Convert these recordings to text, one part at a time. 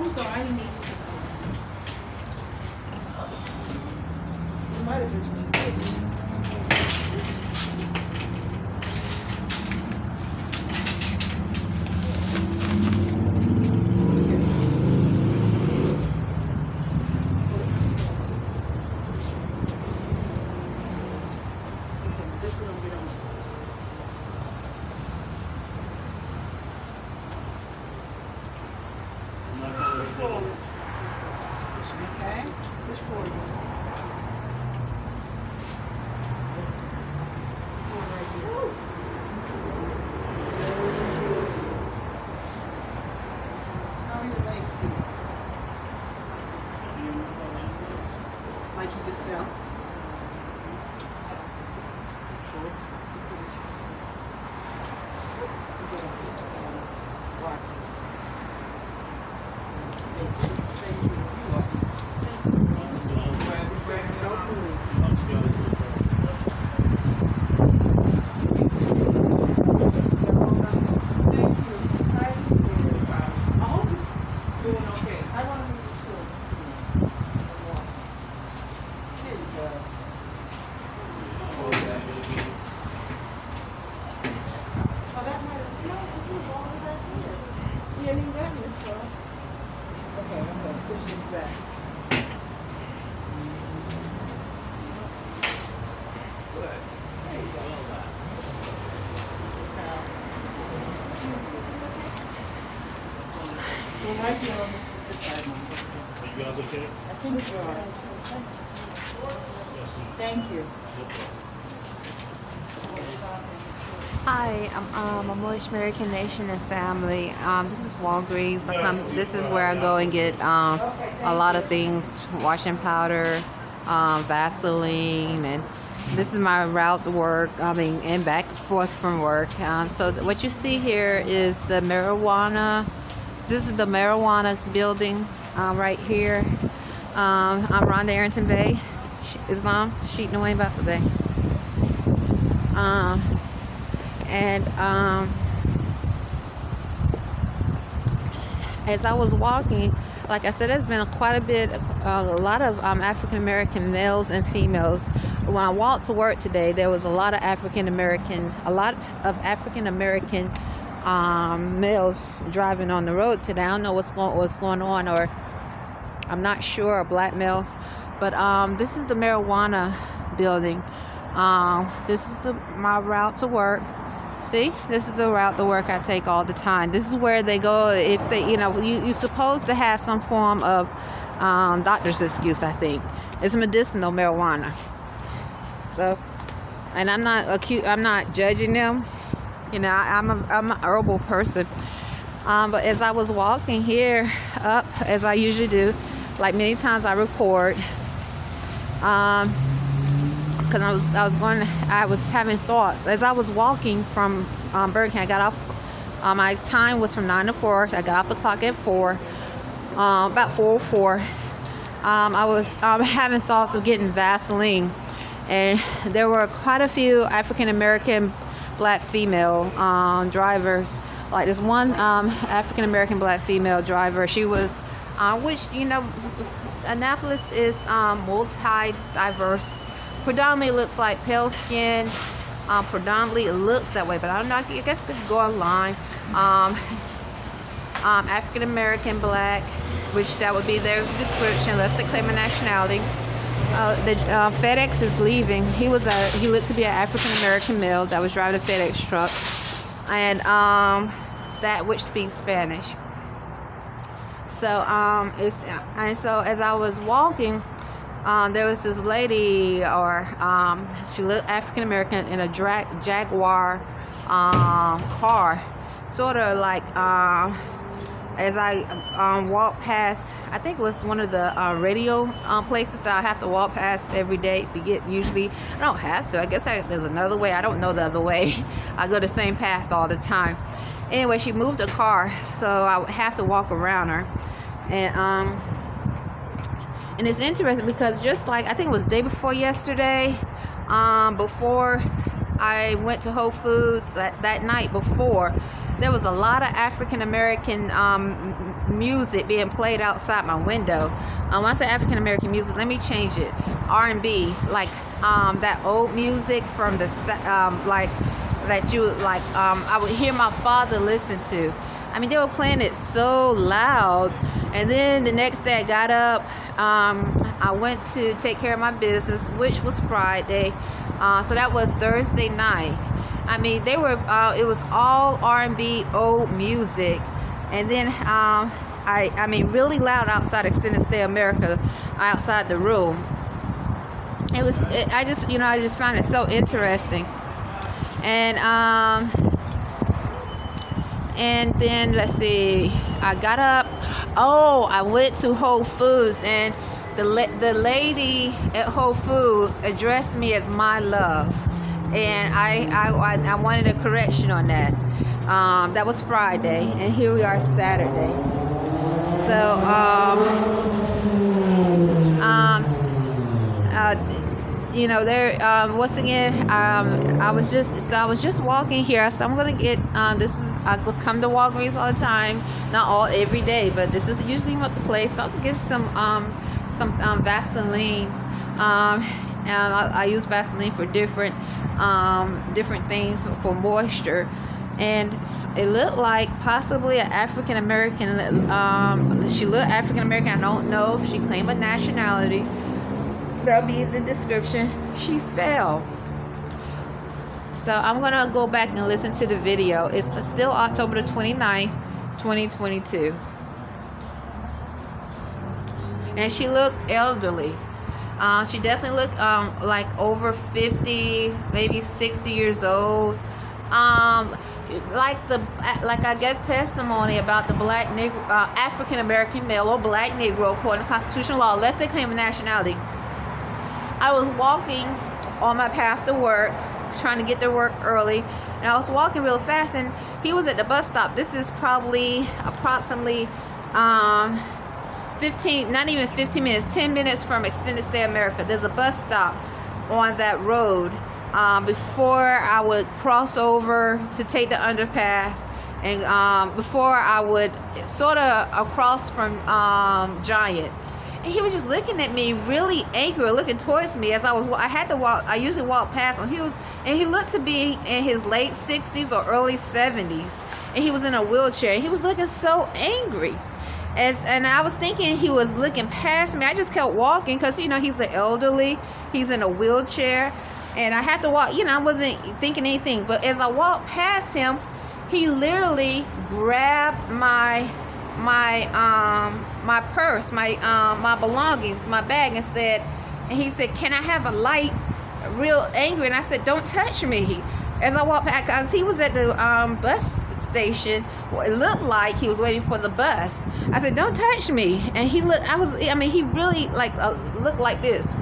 sorry, I didn't mean to. It might have been just okay. Push forward. How are your legs feeling? Like you just fell? Sure. Right. Thank you. Thank you. You're welcome. Okay, I'm gonna push this back. Good. There you go. Well, right here on this side, Mom. Are you guys okay? I think you are. Thank you. Hi, I'm Moorish American Nation and Family. This is Walgreens. This is where I go and get a lot of things: washing powder, Vaseline, and this is my route to work. And back and forth from work. So what you see here is the marijuana. This is the marijuana building right here. I'm Rhonda Arrington-Bey, Islam, Sheet Naway Bafabay. As I was walking, like I said, there's been quite a lot of African American males and females. When I walked to work today, there was a lot of African American males driving on the road today. I don't know what's going on, or I'm not sure, black males. But this is the marijuana building. This is my route to work. See, this is the route to work I take all the time. This is where they go if they, you're supposed to have some form of doctor's excuse. I think it's medicinal marijuana. So, and I'm not judging them. I'm an herbal person. But as I was walking here up, as I usually do, like many times I record. Because I was having thoughts as I was walking from Burger King. I got off. My time was from 9 to 4. I got off the clock at 4, about 4:04. I was having thoughts of getting Vaseline, and there were quite a few African American black female drivers. Like this one African American black female driver. She was, which Annapolis is multi-diverse. Predominantly looks like pale skin. Predominantly it looks that way, but I don't know. I guess you could go online. African American, black, which that would be their description. Let's claim a nationality. The FedEx is leaving. He looked to be an African American male that was driving a FedEx truck, and that which speaks Spanish. So so as I was walking. There was this lady, she looked African American in a Jaguar car, sort of like as I walked past. I think it was one of the radio places that I have to walk past every day to get. Usually, I don't have to. I guess there's another way. I don't know the other way. I go the same path all the time. Anyway, she moved the car, so I would have to walk around her, and it's interesting because just like I think it was the day before yesterday, before I went to Whole Foods that night before, there was a lot of African American music being played outside my window. When I say African American music, let me change it. R&B, like that old music from the like that you like. I would hear my father listen to. I mean, they were playing it so loud. And then the next day I got up. I went to take care of my business, which was Friday. So that was Thursday night. I mean, they were. It was all R&B, old music, and then I mean, really loud outside Extended Stay America, outside the room. It was. I just found it so interesting, and then let's see. I got up. Oh, I went to Whole Foods, and the lady at Whole Foods addressed me as my love. And I wanted a correction on that. That was Friday, and here we are Saturday. So there once again, I was just walking here. So I'm gonna get I come to Walgreens all the time, not every day, but this is usually what the place. So I'll get some Vaseline. And I use Vaseline for different things for moisture, and it looked like possibly an African American. She looked African American. I don't know if she claimed a nationality. That'll be in the description. She fell. So I'm gonna go back and listen to the video. It's still October the 29th, 2022, and she looked elderly. She definitely looked like over 50, maybe 60 years old. Like I get testimony about the black Negro, African American male or black Negro, according to constitutional law, unless they claim a nationality. I was walking on my path to work, trying to get to work early, and I was walking real fast, and he was at the bus stop. This is probably approximately 15, not even 15 minutes, 10 minutes from Extended Stay America. There's a bus stop on that road before I would cross over to take the underpath, and before I would sort of across from Giant. And he was just looking at me really angry, looking towards me as I had to walk. I usually walk past him. He looked to be in his late 60s or early 70s, and he was in a wheelchair. And he was looking so angry. And I was thinking he was looking past me. I just kept walking because, he's an elderly. He's in a wheelchair. And I had to walk. I wasn't thinking anything. But as I walked past him, he literally grabbed my purse, my belongings, my bag, and he said, "Can I have a light?" Real angry. And I said, "Don't touch me." As I walked back, because he was at the bus station, it looked like he was waiting for the bus. I said, "Don't touch me." And he looked. He really looked like this.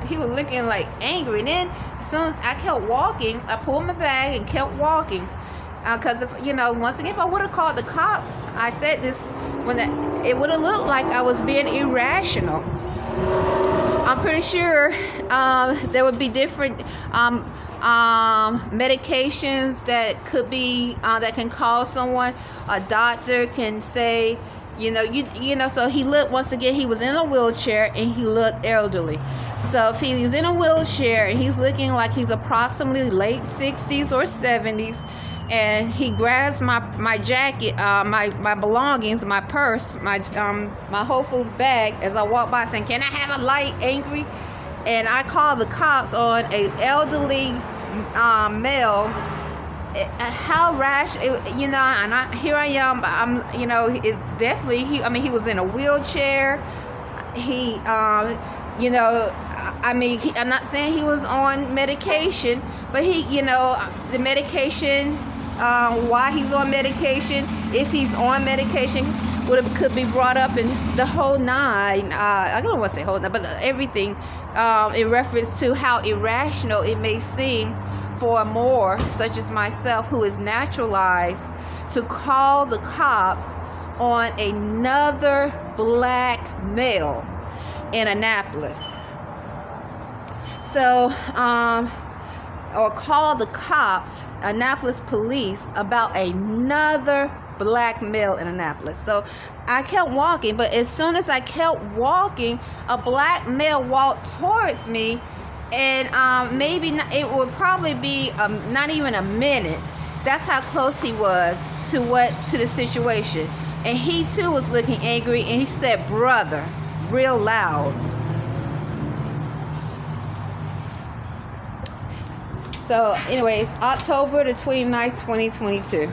He was looking like angry. And then as soon as I kept walking, I pulled my bag and kept walking. Because once again, if I would have called the cops, I said this it would have looked like I was being irrational. I'm pretty sure there would be different medications that could be that can cause someone. A doctor can say, so he looked, once again, he was in a wheelchair and he looked elderly. So if he was in a wheelchair and he's looking like he's approximately late 60s or 70s, and he grabs my jacket, my belongings, my purse, my Whole Foods bag as I walk by, saying, "Can I have a light?" Angry. And I called the cops on an elderly male. How rash, and here I am. I'm, it definitely. He was in a wheelchair. I'm not saying he was on medication, but the medication. Why he's on medication, if he's on medication, could be brought up in the whole nine. I don't want to say whole nine, but everything in reference to how irrational it may seem for a Moor such as myself, who is naturalized, to call the cops on another black male in Annapolis. So, or call the cops, Annapolis police, about another black male in Annapolis. So I kept walking, but as soon as I kept walking, a black male walked towards me, and maybe not, it would probably be not even a minute. That's how close he was to the situation. And he too was looking angry, and he said, "Brother," real loud. So anyways, October the 29th, 2022.